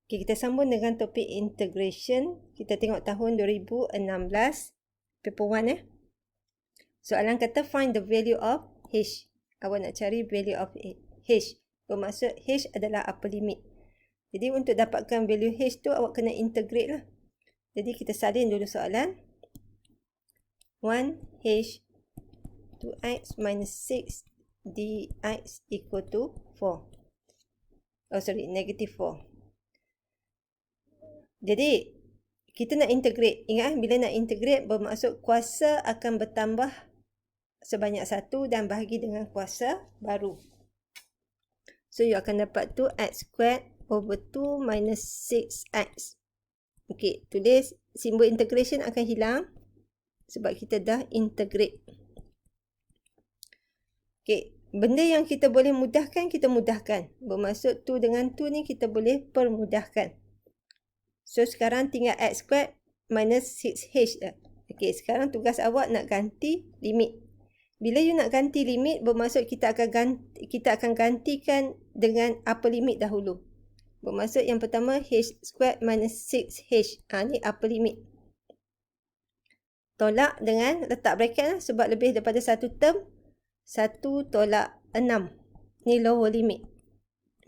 Okay, kita sambung dengan topik integration. Kita tengok tahun 2016, paper 1 Soalan kata find the value of H. Awak nak cari value of H. Bermaksud H adalah upper limit. Jadi untuk dapatkan value H tu awak kena integrate lah. Jadi kita salin dulu soalan. 1H 2x minus 6 dx equal to 4. Negative 4. Jadi, kita nak integrate. Ingat, bila nak integrate bermaksud kuasa akan bertambah sebanyak 1 dan bahagi dengan kuasa baru. So, you akan dapat 2x squared over 2 minus 6x. Okay, tulis simbol integration akan hilang sebab kita dah integrate. Okay, benda yang kita boleh mudahkan, kita mudahkan. Bermaksud 2 dengan 2 ni kita boleh permudahkan. So, sekarang tinggal x squared minus 6h dah. Okay, sekarang tugas awak nak ganti limit. Bila you nak ganti limit, bermaksud kita akan gantikan dengan upper limit dahulu. Bermaksud yang pertama, h squared minus 6h. Ni upper limit. Tolak dengan letak bracket lah, sebab lebih daripada satu term. 1 tolak 6. Ni lower limit.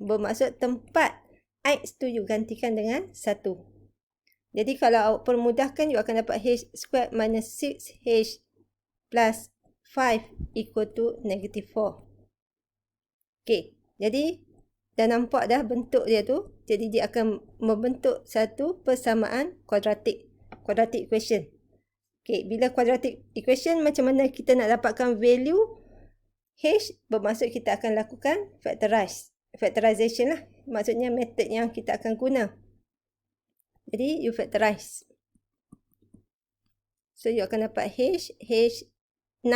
Bermaksud tempat x tu you gantikan dengan 1. Jadi kalau awak permudahkan, you akan dapat h squared minus 6h plus 5 equal to negative 4. Okay, jadi dah nampak dah bentuk dia tu. Jadi dia akan membentuk satu persamaan kuadratik. Quadratic equation. Okay, bila quadratic equation, macam mana kita nak dapatkan value h? Bermaksud kita akan lakukan factorization lah. Maksudnya method yang kita akan guna. Jadi, you factorize. So, you akan dapat h 9,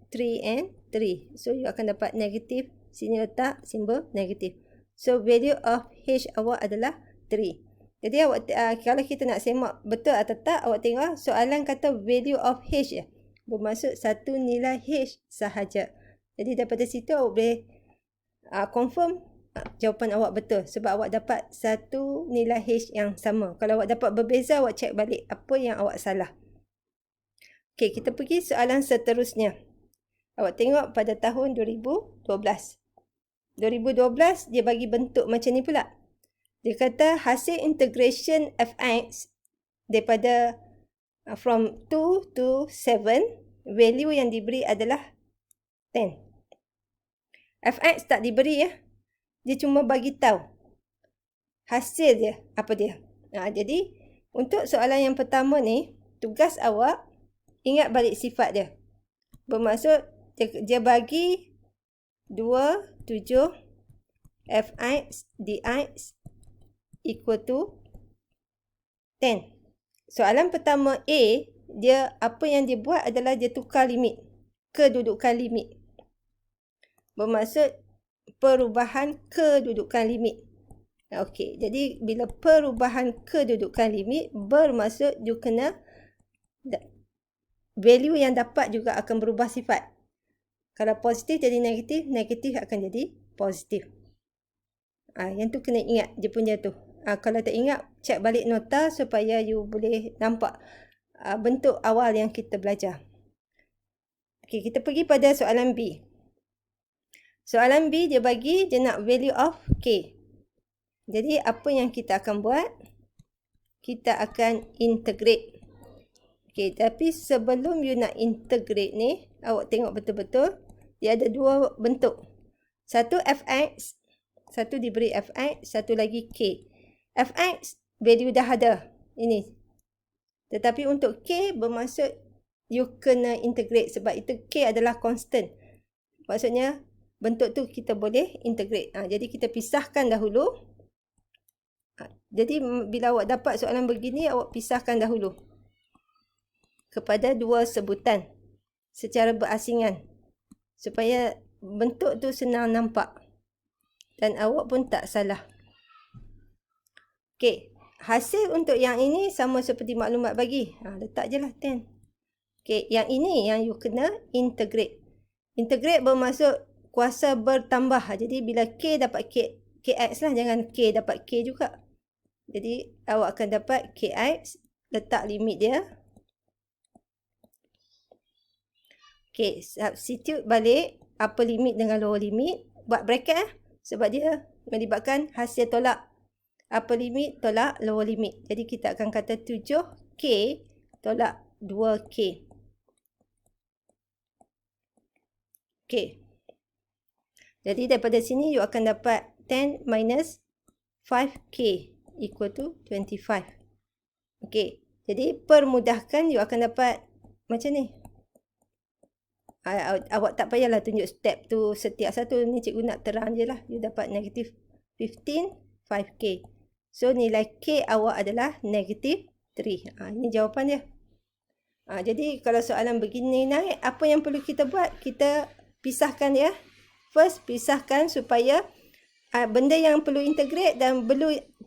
3 and 3. So, you akan dapat negatif. Sini letak simbol negatif. So, value of h awak adalah 3. Jadi, awak kalau kita nak semak betul atau tak, awak tengok soalan kata value of h. Bermaksud satu nilai h sahaja. Jadi, daripada situ awak boleh confirm jawapan awak betul sebab awak dapat satu nilai H yang sama. Kalau awak dapat berbeza, awak cek balik apa yang awak salah. Okey, kita pergi soalan seterusnya. Awak tengok pada tahun 2012. 2012 dia bagi bentuk macam ni pula. Dia kata hasil integration fx daripada from 2 to 7, value yang diberi adalah 10. Fx tak diberi ya. Dia cuma bagi tahu hasil dia, apa dia. Jadi, untuk soalan yang pertama ni, tugas awak ingat balik sifat dia. Bermaksud, dia bagi 2, 7, fx dx equal to 10. Soalan pertama A, dia apa yang dia buat adalah dia tukar limit, kedudukan limit. Bermaksud, perubahan kedudukan limit. Okey, jadi bila perubahan kedudukan limit, bermaksud you kena value yang dapat juga akan berubah sifat. Kalau positif jadi negatif, negatif akan jadi positif. Yang tu kena ingat dia punya tu. Kalau tak ingat, cek balik nota supaya you boleh nampak bentuk awal yang kita belajar. Okey, kita pergi pada soalan B. Soalan B dia bagi, dia nak value of K. Jadi apa yang kita akan buat? Kita akan integrate. Okay, tapi sebelum you nak integrate ni, awak tengok betul-betul. Dia ada dua bentuk. Satu fx, satu diberi fx, satu lagi K. Fx, value dah ada. Ini. Tetapi untuk K bermaksud you kena integrate sebab itu K adalah constant. Maksudnya, bentuk tu kita boleh integrate. Jadi kita pisahkan dahulu. Jadi bila awak dapat soalan begini, awak pisahkan dahulu kepada dua sebutan secara berasingan. Supaya bentuk tu senang nampak. Dan awak pun tak salah. Okey. Hasil untuk yang ini sama seperti maklumat bagi. Letak je lah 10. Okey. Yang ini yang you kena integrate. Integrate bermaksud kuasa bertambah. Jadi bila K dapat Kx lah. Jangan K dapat K juga. Jadi awak akan dapat KX, letak limit dia. Okay, substitute balik upper limit dengan lower limit. Buat bracket sebab dia melibatkan hasil tolak upper limit tolak lower limit. Jadi kita akan kata 7K tolak 2K. Okay. Jadi daripada sini you akan dapat 10 minus 5K equal to 25. Okay. Jadi permudahkan you akan dapat macam ni. Awak tak payahlah tunjuk step tu setiap satu. Ni cikgu nak terang je lah. You dapat negative 15, 5K. So nilai K awak adalah negative 3. Ini jawapan dia. Jadi kalau soalan begini naik, apa yang perlu kita buat? Kita pisahkan ya. First, pisahkan supaya benda yang perlu integrate dan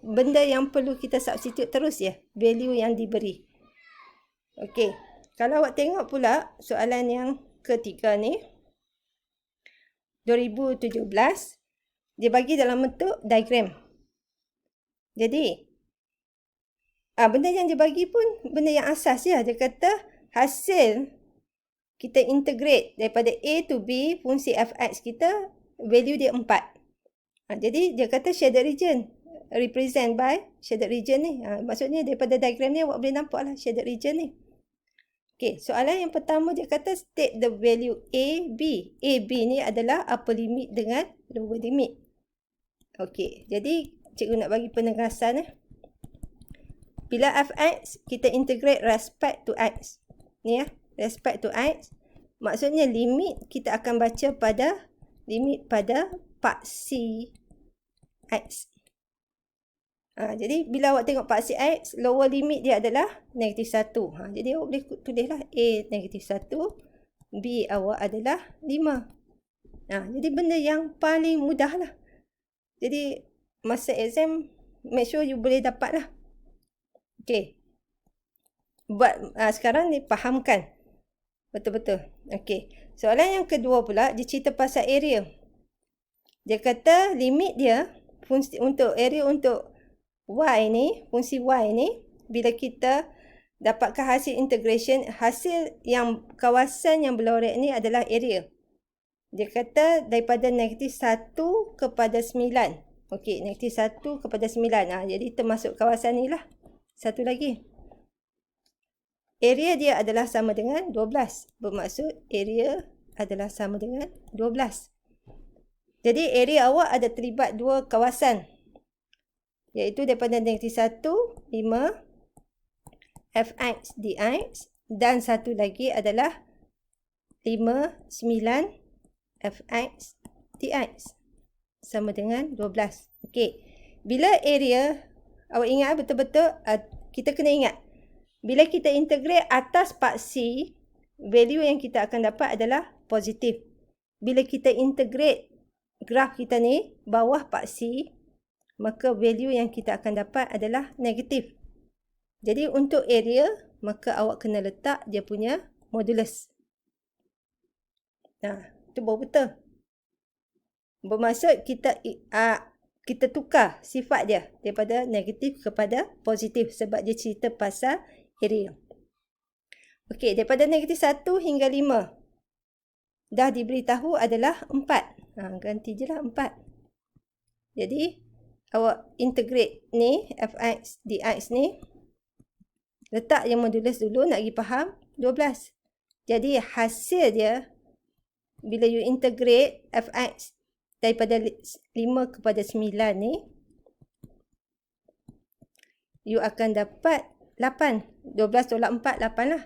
benda yang perlu kita substitute terus ya. Value yang diberi. Okey. Kalau awak tengok pula soalan yang ketiga ni. 2017. Dia bagi dalam bentuk diagram. Jadi, benda yang dia bagi pun benda yang asas ya. Dia kata hasil kita integrate daripada A to B fungsi fx kita, value dia 4. Jadi dia kata shaded region. Represent by shaded region ni. Maksudnya daripada diagram ni awak boleh nampak lah shaded region ni. Okay, soalan yang pertama dia kata state the value A, B. A, B ni adalah upper limit dengan lower limit. Okay, jadi cikgu nak bagi penegasan. Bila fx, kita integrate respect to x. Ni ya, respect to x. Maksudnya limit kita akan baca pada limit pada paksi x. Jadi bila awak tengok paksi x, lower limit dia adalah negatif 1. Jadi awak boleh tulislah A negatif 1, B awak adalah 5. Jadi benda yang paling mudah lah. Jadi masa exam, make sure you boleh dapat lah. Okay. Buat sekarang ni fahamkan. Betul-betul. Okay. Soalan yang kedua pula, dia cerita pasal area. Dia kata limit dia, fungsi untuk area untuk Y ni, fungsi Y ni, bila kita dapatkan hasil integration, hasil yang kawasan yang berlorek ni adalah area. Dia kata daripada negatif 1 kepada 9. Okey, negatif 1 kepada 9. Jadi termasuk kawasan ni lah. Satu lagi. Area dia adalah sama dengan 12. Bermaksud area adalah sama dengan 12. Jadi area awak ada terlibat dua kawasan. Iaitu daripada negatif 1, 5, fx dx. Dan satu lagi adalah 5, 9, fx dx. Sama dengan 12. Okey. Bila area, awak ingat betul-betul, kita kena ingat. Bila kita integrate atas paksi, value yang kita akan dapat adalah positif. Bila kita integrate graf kita ni, bawah paksi, maka value yang kita akan dapat adalah negatif. Jadi untuk area, maka awak kena letak dia punya modulus. Itu baru betul. Bermaksud kita tukar sifat dia daripada negatif kepada positif sebab dia cerita pasal area. Okey, daripada negatif 1 hingga 5. Dah diberitahu adalah 4. Ganti je lah 4. Jadi, awak integrate ni, fx dx ni. Letak yang modulus dulu, nak pergi faham, 12. Jadi, hasil dia, bila you integrate fx daripada 5 kepada 9 ni, you akan dapat 8. 12 tolak 4, 8 lah.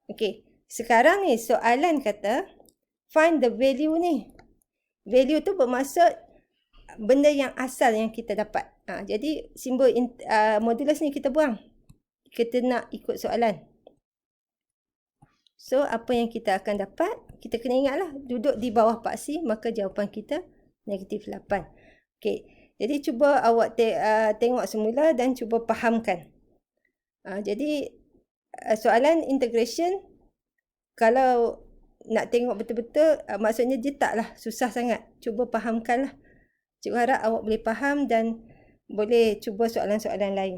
Okey, sekarang ni soalan kata, find the value ni. Value tu bermaksud benda yang asal yang kita dapat. Jadi simbol modulus ni kita buang. Kita nak ikut soalan. So apa yang kita akan dapat? Kita kena ingatlah, duduk di bawah paksi, maka jawapan kita negatif 8. Okey. Jadi cuba awak tengok semula dan cuba fahamkan. Jadi soalan integration, kalau nak tengok betul-betul, maksudnya dia taklah susah sangat. Cuba fahamkanlah. Cikgu harap awak boleh faham dan boleh cuba soalan-soalan lain.